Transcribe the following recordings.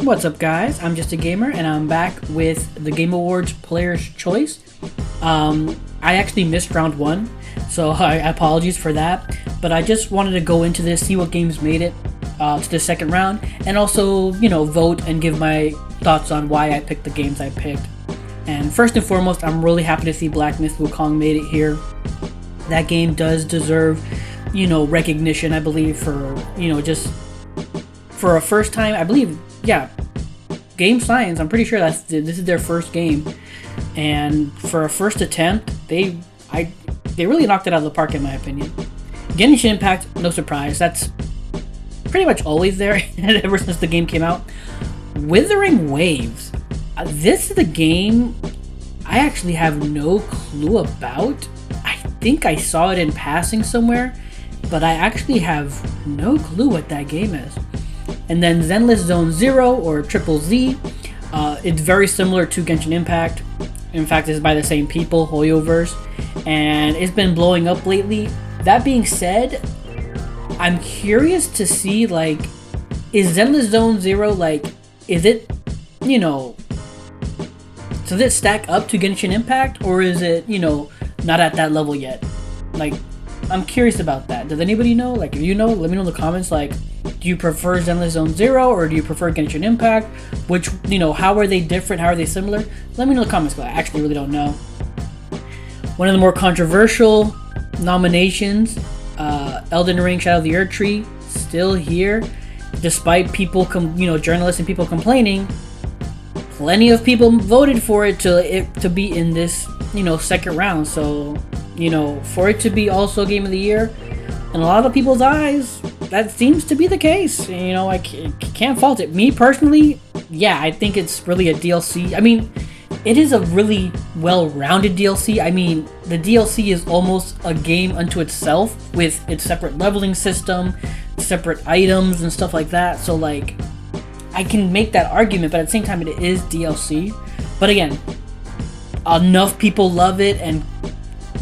What's up, guys? I'm just a gamer, and I'm back with the Game Awards Player's Choice. I actually missed round one, so I apologies for that. But I just wanted to go into this, see what games made it to the second round, and also, vote and give my thoughts on why I picked the games I picked. And first and foremost, I'm really happy to see Black Myth Wukong made it here. That game does deserve, recognition, I believe, for, just for a first time, I believe. Yeah, Game Science, I'm pretty sure this is their first game, and for a first attempt, they really knocked it out of the park in my opinion. Genshin Impact, no surprise, that's pretty much always there ever since the game came out. Withering Waves, this is the game I actually have no clue about. I think I saw it in passing somewhere, but I actually have no clue what that game is. And then Zenless Zone Zero, or Triple Z, it's very similar to Genshin Impact. In fact, it's by the same people, Hoyoverse, and it's been blowing up lately. That being said, I'm curious to see, is Zenless Zone Zero, is it, does it stack up to Genshin Impact, or is it, not at that level yet? I'm curious about that. Does anybody know? If you know, let me know in the comments, do you prefer Zenless Zone Zero or do you prefer Genshin Impact? Which, how are they different? How are they similar? Let me know in the comments, because I actually really don't know. One of the more controversial nominations, Elden Ring Shadow of the Erdtree, still here. Despite people, journalists and people complaining, plenty of people voted for it to be in this, second round. So, for it to be also Game of the Year, in a lot of people's eyes, that seems to be the case. I can't fault it. Me personally, yeah, I think it's really a DLC. I mean, it is a really well-rounded DLC. I mean, the DLC is almost a game unto itself with its separate leveling system, separate items, and stuff like that. So, I can make that argument, but at the same time, it is DLC. But again, enough people love it and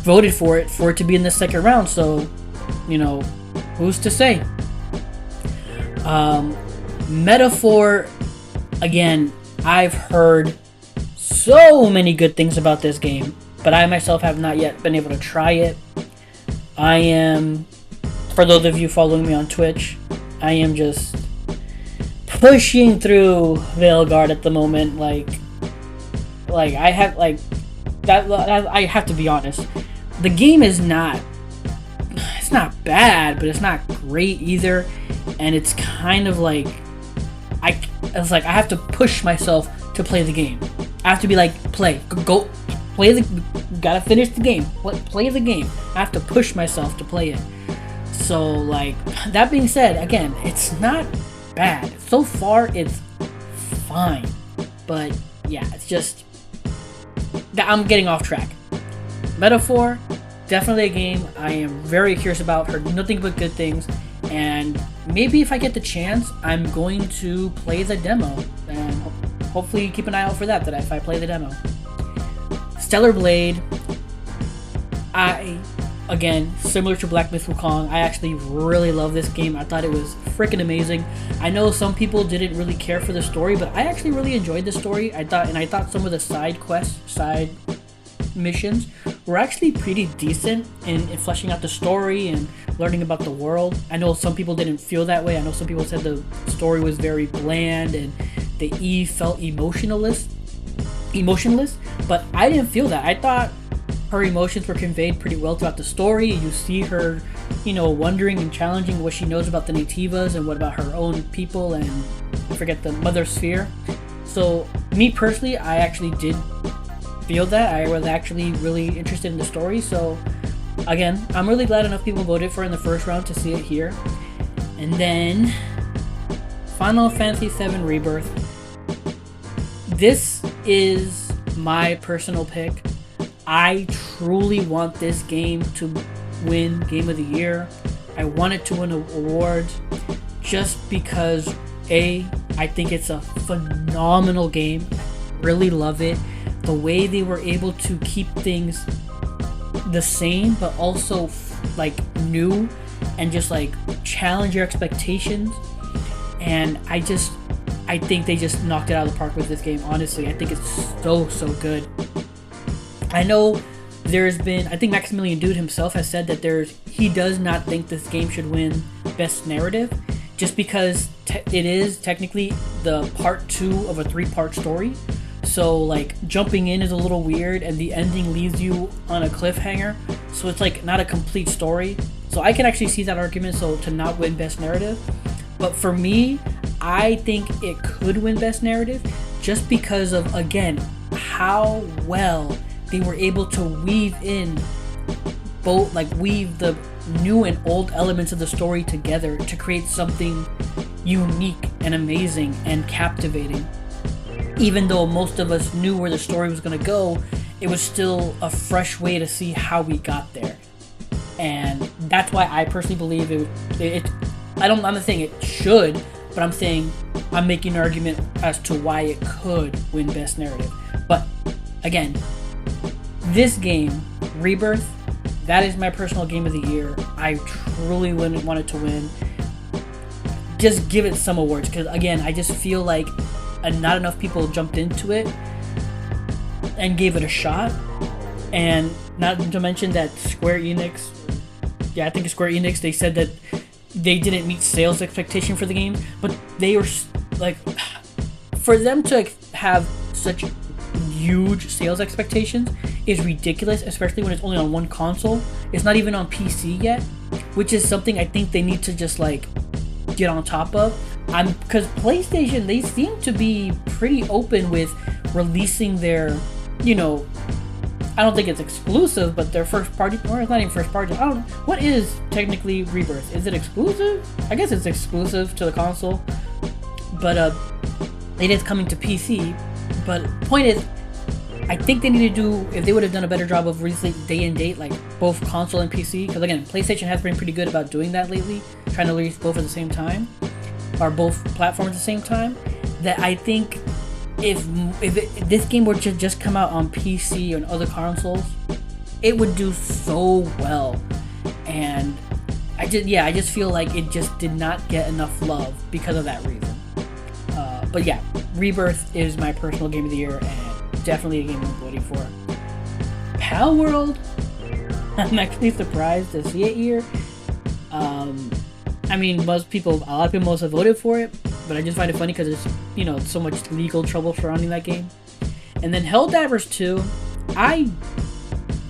voted for it to be in the second round. So, who's to say? Metaphor, again, I've heard so many good things about this game, but I myself have not yet been able to try it. I am, for those of you following me on Twitch, I am just pushing through Veilguard at the moment. I have I have to be honest. The game is not. It's not bad, but it's not great either, and it's kind of I have to push myself to play the game. I have to be go play gotta finish the game. Play the game. I have to push myself to play it. So that being said, again, it's not bad. So far, it's fine, but yeah, it's just that I'm getting off track. Metaphor, definitely a game I am very curious about. Heard nothing but good things, and maybe if I get the chance, I'm going to play the demo, and hopefully keep an eye out for that if I play the demo. Stellar Blade, again, similar to Black Myth Wukong, I actually really love this game. I thought it was freaking amazing. I know some people didn't really care for the story, but I actually really enjoyed the story. I thought some of the side missions were actually pretty decent in fleshing out the story and learning about the world. I know some people didn't feel that way. I know some people said the story was very bland and the Eve felt emotionless, but I didn't feel that. I thought her emotions were conveyed pretty well throughout the story. You see her, wondering and challenging what she knows about the Nativas and what about her own people, and I forget the Mother Sphere. So me personally, I actually did feel that. I was actually really interested in the story. So again, I'm really glad enough people voted for it in the first round to see it here. And then Final Fantasy VII Rebirth. This is my personal pick. I truly want this game to win Game of the Year. I want it to win awards just because I think it's a phenomenal game. Really love it. The way they were able to keep things the same, but also challenge your expectations. And I think they just knocked it out of the park with this game. Honestly, I think it's so good. I know I think Maximilian Dude himself has said that he does not think this game should win Best Narrative, just because it is technically the part 2 of a 3-part story. So like jumping in is a little weird, and the ending leaves you on a cliffhanger. So it's like not a complete story. So I can actually see that argument. So to not win Best Narrative, but for me, I think it could win Best Narrative, just because of, again, how well they were able to weave the new and old elements of the story together to create something unique and amazing and captivating. Even though most of us knew where the story was going to go, it was still a fresh way to see how we got there. And that's why I personally believe I'm not saying it should, but I'm making an argument as to why it could win Best Narrative. But again, this game, Rebirth, that is my personal game of the year. I truly wouldn't want it to win. Just give it some awards, because again, I just feel like not enough people jumped into it and gave it a shot. And not to mention that Square Enix, they said that they didn't meet sales expectation for the game, but they were like, for them to have such huge sales expectations is ridiculous, especially when it's only on one console. It's not even on PC yet, which is something I think they need to just like get on top of. Because PlayStation, they seem to be pretty open with releasing their, I don't think it's exclusive, but their first party, or it's not even first party. I don't know. What is technically Rebirth? Is it exclusive? I guess it's exclusive to the console, but it is coming to PC. But point is, I think they need to do, if they would have done a better job of releasing day and date, like both console and PC, because again, PlayStation has been pretty good about doing that lately, trying to release both at the same time, or both platforms at the same time. That I think if this game were to just come out on PC and other consoles, it would do so well. And I just feel like it just did not get enough love because of that reason. But yeah, Rebirth is my personal game of the year, and definitely a game I'm voting for. Pal World, I'm actually surprised to see it here. I mean, a lot of people must have voted for it, but I just find it funny because there's, so much legal trouble surrounding that game. And then Helldivers 2, I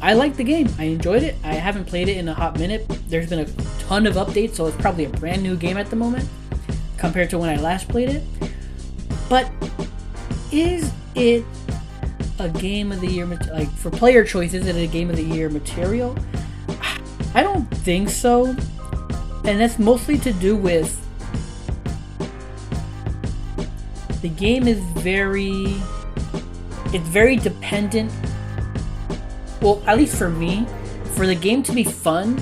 liked the game. I enjoyed it. I haven't played it in a hot minute. There's been a ton of updates, so it's probably a brand new game at the moment compared to when I last played it. But is it a game of the year, like for player choice, is it a game of the year material? I don't think so. And that's mostly to do with the game is very dependent. Well, at least for me, for the game to be fun,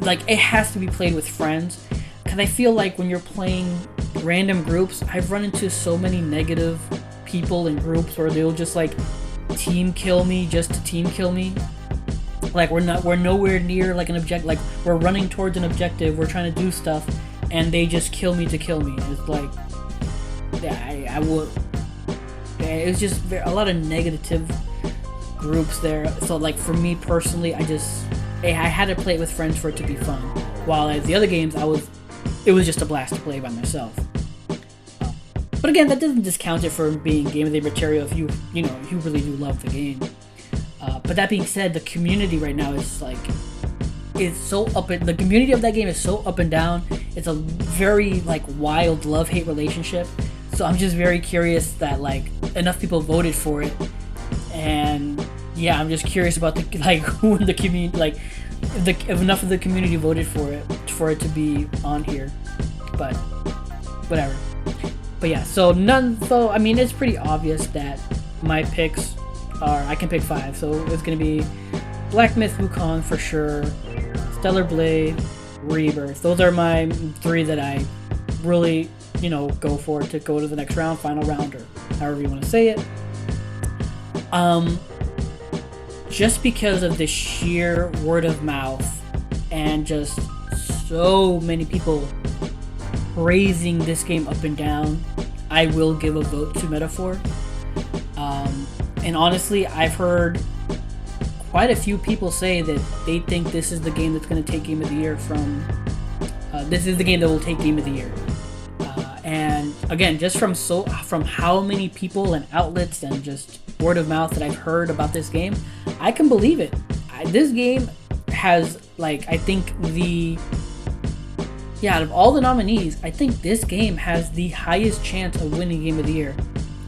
like it has to be played with friends. Because I feel like when you're playing random groups, I've run into so many negative people in groups where they'll just like team kill me just to team kill me. Like we're nowhere near like an objective, like we're running towards an objective, we're trying to do stuff, and they just kill me to kill me. It's like, yeah, it was just a lot of negative groups there. So like for me personally, I had to play it with friends for it to be fun. While at the other games, it was just a blast to play by myself. But again, that doesn't discount it for being game of the year material if you really do love the game. But that being said, the community right now is so the community of that game is so up and down. It's a very like wild love-hate relationship. So I'm just very curious that like enough people voted for it, and yeah, I'm just curious about who in the community, like if enough of the community voted for it to be on here. But whatever. But yeah, so I mean, it's pretty obvious that my picks are, I can pick 5, so it's gonna be Black Myth Wukong for sure, Stellar Blade, Rebirth. Those are my 3 that I really, go for to go to the next round, final round, or however you want to say it. Just because of the sheer word of mouth and just so many people praising this game up and down, I will give a vote to Metaphor. And honestly, I've heard quite a few people say that they think this is the game that's going to take Game of the Year from. This is the game that will take Game of the Year. And again, just from how many people and outlets and just word of mouth that I've heard about this game, I can believe it. This game has, like, I think out of all the nominees, I think this game has the highest chance of winning Game of the Year.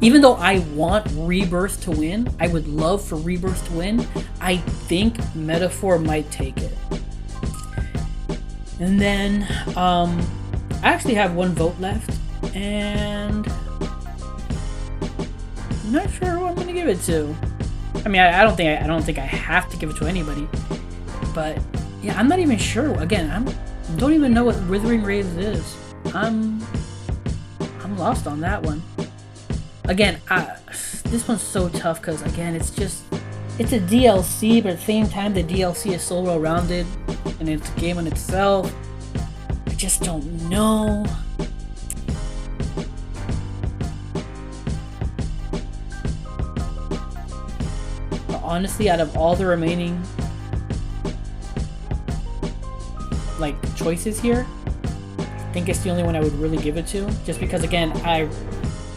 Even though I want Rebirth to win, I would love for Rebirth to win, I think Metaphor might take it. And then, I actually have one vote left, and I'm not sure who I'm gonna give it to. I mean, I don't think I have to give it to anybody, but yeah, I'm not even sure. Again, I don't even know what Withering Raves is. I'm lost on that one. Again, this one's so tough because again, it's a DLC, but at the same time, the DLC is so well-rounded, and it's a game in itself. I just don't know. But honestly, out of all the remaining like choices here, I think it's the only one I would really give it to, just because again, I'm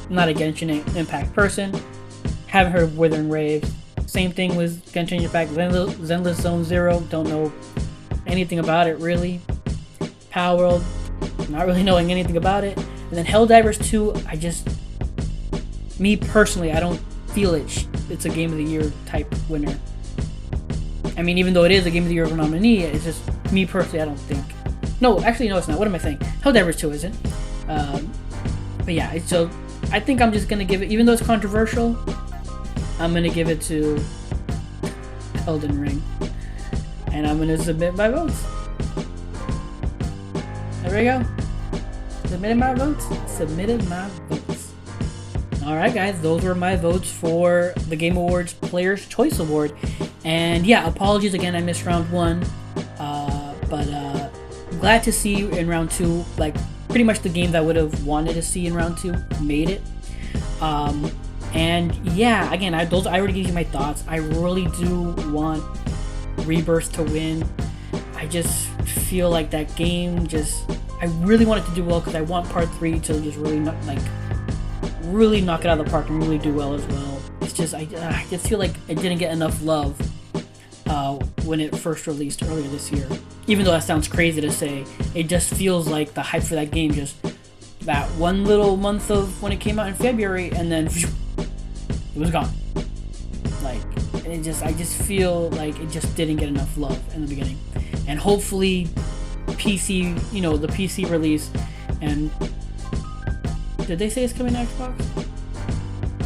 not a Genshin Impact person, haven't heard of Withering Raves. Same thing with Genshin Impact Zenless Zone Zero, don't know anything about it really. Power World, not really knowing anything about it. And then Helldivers 2, me personally, I don't feel it's a Game of the Year type winner. I mean, even though it is a Game of the Year nominee, it's just, me personally, I don't think. No, actually, no, it's not. What am I saying? Helldivers 2 isn't. But yeah, so I think I'm just going to give it, even though it's controversial, I'm going to give it to Elden Ring. And I'm going to submit my votes. There we go. Submitted my votes. Alright guys, those were my votes for the Game Awards Player's Choice Award. And yeah, apologies again, I missed round 1. But glad to see in round 2, like pretty much the game that I would have wanted to see in round 2 made it. And yeah, again, I already gave you my thoughts. I really do want Rebirth to win. I just feel like that game I really want it to do well because I want part 3 to just really really knock it out of the park and really do well as well. It's just, I just feel like it didn't get enough love when it first released earlier this year. Even though that sounds crazy to say, it just feels like the hype for that game that one little month of when it came out in February, and then it was gone. I just feel like it just didn't get enough love in the beginning. And hopefully PC, the PC release, and did they say it's coming to Xbox?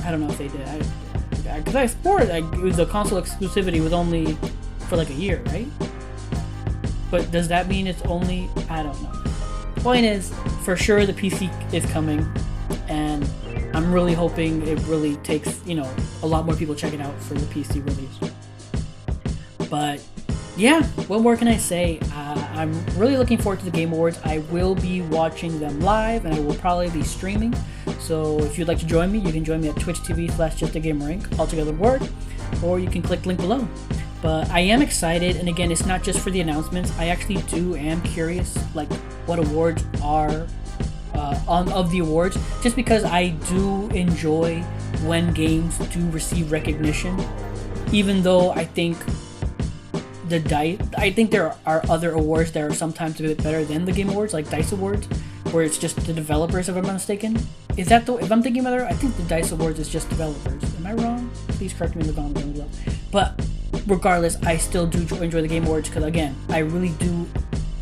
I don't know if they did. Because I swore the console exclusivity was only for like a year, right? But does that mean it's only? I don't know. Point is, for sure the PC is coming, and I'm really hoping it really takes, a lot more people check it out for the PC release. But yeah, what more can I say? I'm really looking forward to the Game Awards. I will be watching them live, and I will probably be streaming. So if you'd like to join me, you can join me at twitch.tv/JustAGamerInc, altogether word, or you can click the link below. But I am excited, and again, it's not just for the announcements. I actually am curious, like, what awards are of the awards, just because I do enjoy when games do receive recognition, even though I think there are other awards that are sometimes a bit better than the Game Awards, like DICE Awards, where it's just the developers, if I'm not mistaken. If I'm thinking about it, I think the DICE Awards is just developers. Am I wrong? Please correct me in the comments below. But regardless, I still do enjoy the Game Awards because, again, I really do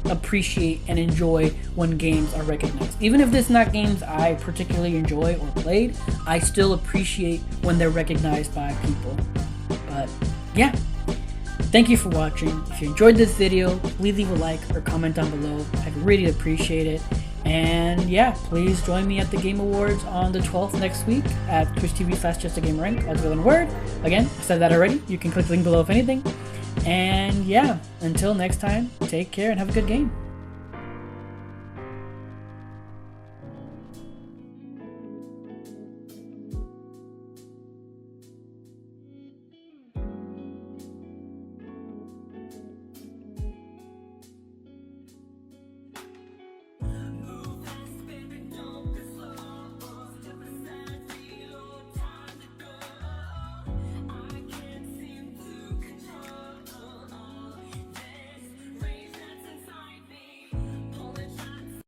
appreciate and enjoy when games are recognized. Even if it's not games I particularly enjoy or played, I still appreciate when they're recognized by people. But yeah, thank you for watching. If you enjoyed this video, please leave a like or comment down below. I'd really appreciate it. And yeah, please join me at the Game Awards on the 12th next week at twitch.tv/JustAGamerInc, all together in word. Again, I said that already. You can click the link below if anything. And yeah, until next time, take care and have a good game.